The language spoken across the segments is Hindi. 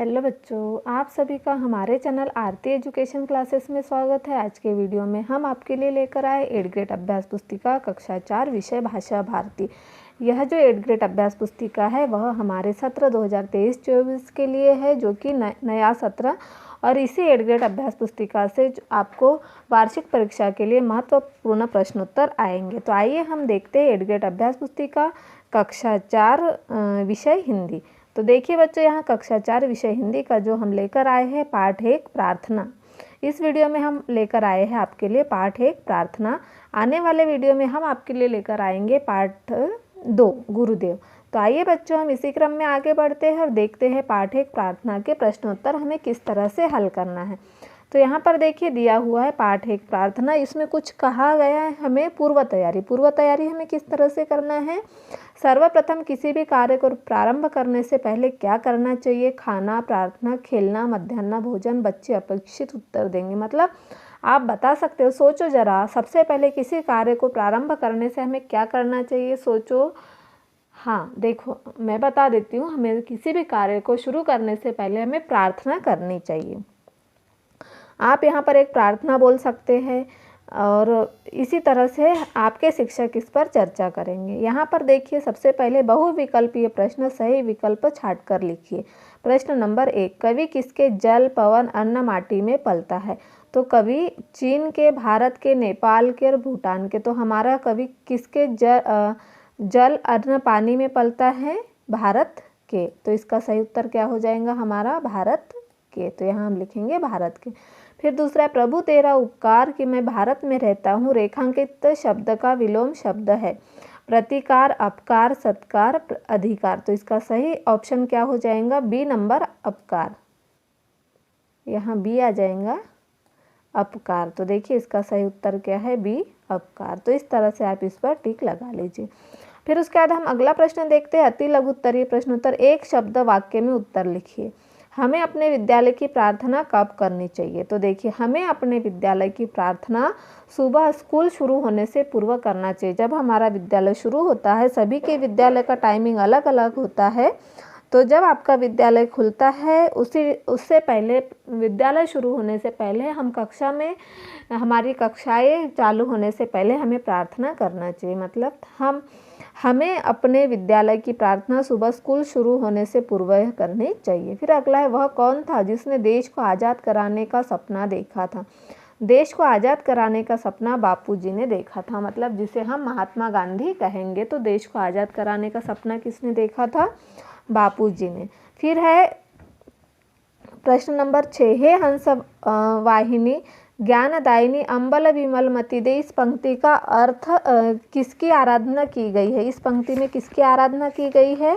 हेलो बच्चों, आप सभी का हमारे चैनल आरती एजुकेशन क्लासेस में स्वागत है। आज के वीडियो में हम आपके लिए लेकर आए 8th ग्रेड अभ्यास पुस्तिका कक्षा 4 विषय भाषा भारती। यह जो 8th ग्रेड अभ्यास पुस्तिका है वह हमारे सत्र 2023-24 के लिए है, जो कि नया सत्र, और इसी 8th ग्रेड अभ्यास पुस्तिका से आपको वार्षिक परीक्षा के लिए महत्वपूर्ण प्रश्नोत्तर आएंगे। तो आइए हम देखते हैं 8th ग्रेड अभ्यास पुस्तिका कक्षा 4 विषय हिंदी। तो देखिए बच्चों, यहाँ कक्षा 4 विषय हिंदी का जो हम लेकर आए हैं पाठ 1 प्रार्थना। इस वीडियो में हम लेकर आए हैं आपके लिए पाठ 1 प्रार्थना। आने वाले वीडियो में हम आपके लिए लेकर आएंगे पाठ 2 गुरुदेव। तो आइए बच्चों, हम इसी क्रम में आगे बढ़ते हैं और देखते हैं पाठ 1 प्रार्थना के प्रश्नोत्तर हमें किस तरह से हल करना है। तो यहाँ पर देखिए दिया हुआ है पाठ 1 प्रार्थना। इसमें कुछ कहा गया है हमें पूर्व तैयारी हमें किस तरह से करना है। सर्वप्रथम किसी भी कार्य को प्रारंभ करने से पहले क्या करना चाहिए? खाना, प्रार्थना, खेलना, मध्याह्न भोजन। बच्चे अपेक्षित उत्तर देंगे, मतलब आप बता सकते हो। सोचो जरा, सबसे पहले किसी कार्य को प्रारंभ करने से हमें क्या करना चाहिए, सोचो। हाँ देखो, मैं बता देती हूँ, हमें किसी भी कार्य को शुरू करने से पहले हमें प्रार्थना करनी चाहिए। आप यहाँ पर एक प्रार्थना बोल सकते हैं और इसी तरह से आपके शिक्षक इस पर चर्चा करेंगे। यहाँ पर देखिए, सबसे पहले बहुविकल्पीय प्रश्न, सही विकल्प छांट कर लिखिए। प्रश्न नंबर 1, कवि किसके जल, पवन, अन्न, माटी में पलता है? तो कवि चीन के, भारत के, नेपाल के और भूटान के। तो हमारा कवि किसके जल, अन्न, पानी में पलता है? भारत के। तो इसका सही उत्तर क्या हो जाएगा हमारा? भारत के। तो यहाँ हम लिखेंगे भारत के। फिर दूसरा, प्रभु तेरा उपकार कि मैं भारत में रहता हूँ, रेखांकित शब्द का विलोम शब्द है। प्रतिकार, अपकार, सत्कार, अधिकार। तो इसका सही ऑप्शन क्या हो जाएगा? बी नंबर, अपकार। यहाँ बी आ जाएगा, अपकार। तो देखिए इसका सही उत्तर क्या है? बी, अपकार। तो इस तरह से आप इस पर टिक लगा लीजिए। फिर उसके बाद हम अगला प्रश्न देखते हैं, अति लघु उत्तरीय प्रश्नोत्तर। एक शब्द वाक्य में उत्तर लिखिए। हमें अपने विद्यालय की प्रार्थना कब करनी चाहिए? तो देखिए, हमें अपने विद्यालय की प्रार्थना सुबह स्कूल शुरू होने से पूर्व करना चाहिए। जब हमारा विद्यालय शुरू होता है, सभी के विद्यालय का टाइमिंग अलग अलग होता है, तो जब आपका विद्यालय खुलता है उससे पहले, विद्यालय शुरू होने से पहले, हम कक्षा में, हमारी कक्षाएं चालू होने से पहले हमें प्रार्थना करना चाहिए। मतलब हमें अपने विद्यालय की प्रार्थना सुबह स्कूल शुरू होने से पूर्व करनी चाहिए। फिर अगला है, वह कौन था जिसने देश को आज़ाद कराने का सपना देखा था? देश को आज़ाद कराने का सपना बापूजी ने देखा था, मतलब जिसे हम महात्मा गांधी कहेंगे। तो देश को आज़ाद कराने का सपना किसने देखा था? बापूजी ने। फिर है प्रश्न नंबर 6, हे हंस वाहिनी ज्ञानदायिनी अम्बल विमल मति दे। इस पंक्ति का अर्थ किसकी आराधना की गई है? इस पंक्ति में किसकी आराधना की गई है?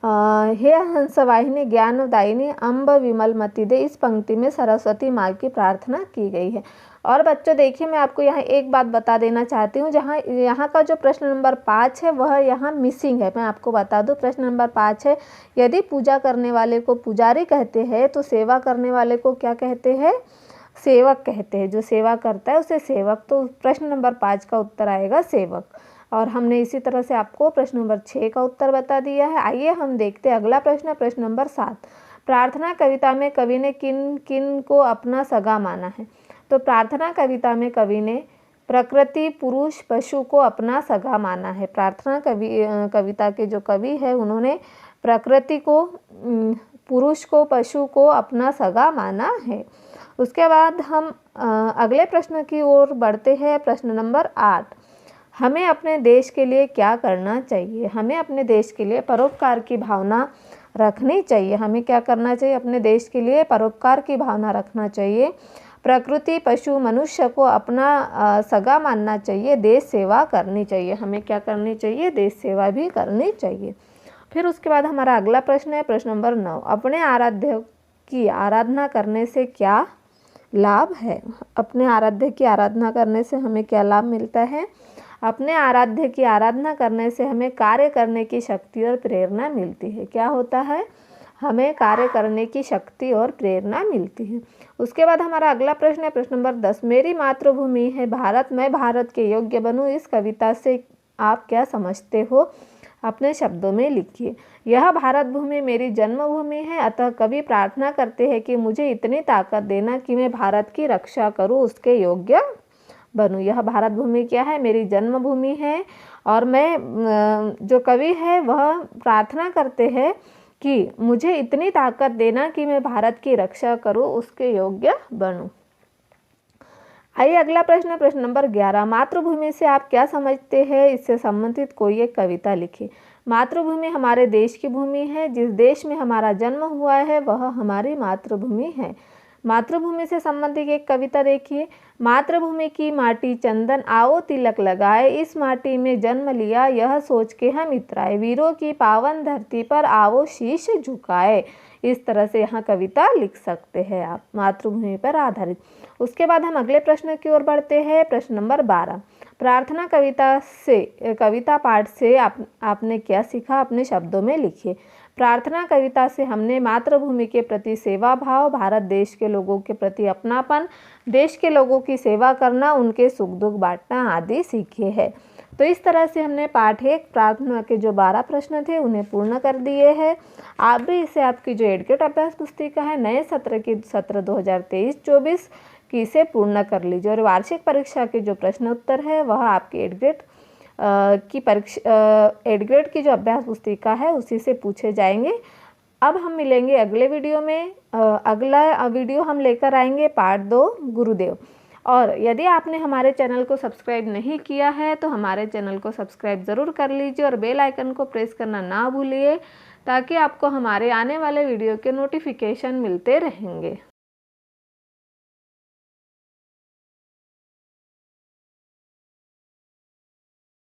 हे हंस वाहिनी ज्ञानदायिनी अम्ब विमल मति दे। इस पंक्ति में सरस्वती माँ की प्रार्थना की गई है। और बच्चों देखिए, मैं आपको यहाँ एक बात बता देना चाहती हूँ, जहाँ यहाँ का जो प्रश्न नंबर 5 है वह यहाँ मिसिंग है। मैं आपको बता दूँ, प्रश्न नंबर 5 है, यदि पूजा करने वाले को पुजारी कहते हैं तो सेवा करने वाले को क्या कहते हैं? सेवक कहते हैं। जो सेवा करता है उसे सेवक। तो प्रश्न नंबर 5 का उत्तर आएगा सेवक। और हमने इसी तरह से आपको प्रश्न नंबर 6 का उत्तर बता दिया है। आइए हम देखते हैं अगला प्रश्न, प्रश्न नंबर 7, प्रार्थना कविता में कवि ने किन किन को अपना सगा माना है? तो प्रार्थना कविता में कवि ने प्रकृति, पुरुष, पशु को अपना सगा माना है। प्रार्थना कविता के जो कवि है उन्होंने प्रकृति को, पुरुष को, पशु को अपना सगा माना है। उसके बाद हम अगले प्रश्न की ओर बढ़ते हैं, प्रश्न नंबर 8, हमें अपने देश के लिए क्या करना चाहिए? हमें अपने देश के लिए परोपकार की भावना रखनी चाहिए। हमें क्या करना चाहिए? अपने देश के लिए परोपकार की भावना रखना चाहिए। प्रकृति, पशु, मनुष्य को अपना सगा मानना चाहिए। देश सेवा करनी चाहिए। हमें क्या करनी चाहिए? देश सेवा भी करनी चाहिए। फिर उसके बाद हमारा अगला प्रश्न है, प्रश्न नंबर 9, अपने आराध्य की आराधना करने से क्या लाभ है? अपने आराध्य की आराधना करने से हमें क्या लाभ मिलता है? अपने आराध्य की आराधना करने से हमें कार्य करने की शक्ति और प्रेरणा मिलती है। क्या होता है? हमें कार्य करने की शक्ति और प्रेरणा मिलती है। उसके बाद हमारा अगला प्रश्न है, प्रश्न नंबर 10, मेरी मातृभूमि है भारत, मैं भारत के योग्य बनूं। इस कविता से आप क्या समझते हो? अपने शब्दों में लिखिए। यह भारत भूमि मेरी जन्मभूमि है, अतः कवि प्रार्थना करते हैं कि मुझे इतनी ताकत देना कि मैं भारत की रक्षा करूं, उसके योग्य बनूं। यह भारत भूमि क्या है? मेरी जन्मभूमि है। और मैं जो कवि है वह प्रार्थना करते हैं कि मुझे इतनी ताकत देना कि मैं भारत की रक्षा करूं, उसके योग्य बनूं। आइए अगला प्रश्न, प्रश्न नंबर 11। मातृभूमि से आप क्या समझते हैं? इससे संबंधित कोई एक कविता लिखिए। मातृभूमि हमारे देश की भूमि है। जिस देश में हमारा जन्म हुआ है वह हमारी मातृभूमि है। मातृभूमि से संबंधित एक कविता देखिए। मातृभूमि की माटी चंदन आओ तिलक लगाए, इस माटी में जन्म लिया यह सोच के हम इतराए, वीरों की पावन धरती पर आओ शीश झुकाए। इस तरह से यहाँ कविता लिख सकते हैं आप, मातृभूमि पर आधारित। उसके बाद हम अगले प्रश्न की ओर बढ़ते हैं, प्रश्न नंबर 12। प्रार्थना कविता पाठ से आपने क्या सीखा? अपने शब्दों में लिखिए। प्रार्थना कविता से हमने मातृभूमि के प्रति सेवा भाव, भारत देश के लोगों के प्रति अपनापन, देश के लोगों की सेवा करना, उनके सुख दुख बांटना आदि सीखे हैं। तो इस तरह से हमने पाठ 1 प्रार्थना के जो 12 प्रश्न थे उन्हें पूर्ण कर दिए हैं। आप भी इसे आपकी जो एडग्रेड अभ्यास पुस्तिका है नए सत्र 2023-24 की इसे पूर्ण कर लीजिए। और वार्षिक परीक्षा के जो प्रश्न उत्तर है वह आपकी एडग्रेड एडग्रेड की जो अभ्यास पुस्तिका है उसी से पूछे जाएंगे। अब हम मिलेंगे अगले वीडियो में। अगला वीडियो हम लेकर आएंगे पार्ट 2 गुरुदेव। और यदि आपने हमारे चैनल को सब्सक्राइब नहीं किया है तो हमारे चैनल को सब्सक्राइब ज़रूर कर लीजिए और बेल आइकन को प्रेस करना ना भूलिए, ताकि आपको हमारे आने वाले वीडियो के नोटिफिकेशन मिलते रहेंगे।